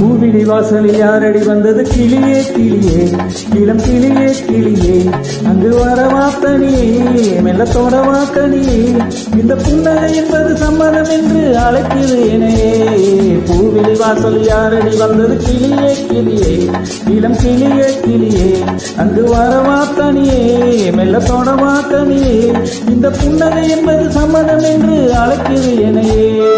பூவிழி வாசலில் யாரடி வந்தது கிளியே கிளியே இளம் கிளியே கிளியே அங்கு வரவா தனியே மெல்லத்தோட வாக்கனியே இந்த புன்னகை என்பது சம்மதம் என்று அழைக்குது என்னையே பூவிழி வாசலில் யாரடி வந்தது கிளியே கிளியே இளம் கிளியே கிளியே அங்கு வரவா தனியே மெல்லத்தோட வாக்கனியே இந்த புன்னகை என்பது சம்மதம் என்று அழைக்குது என்னையே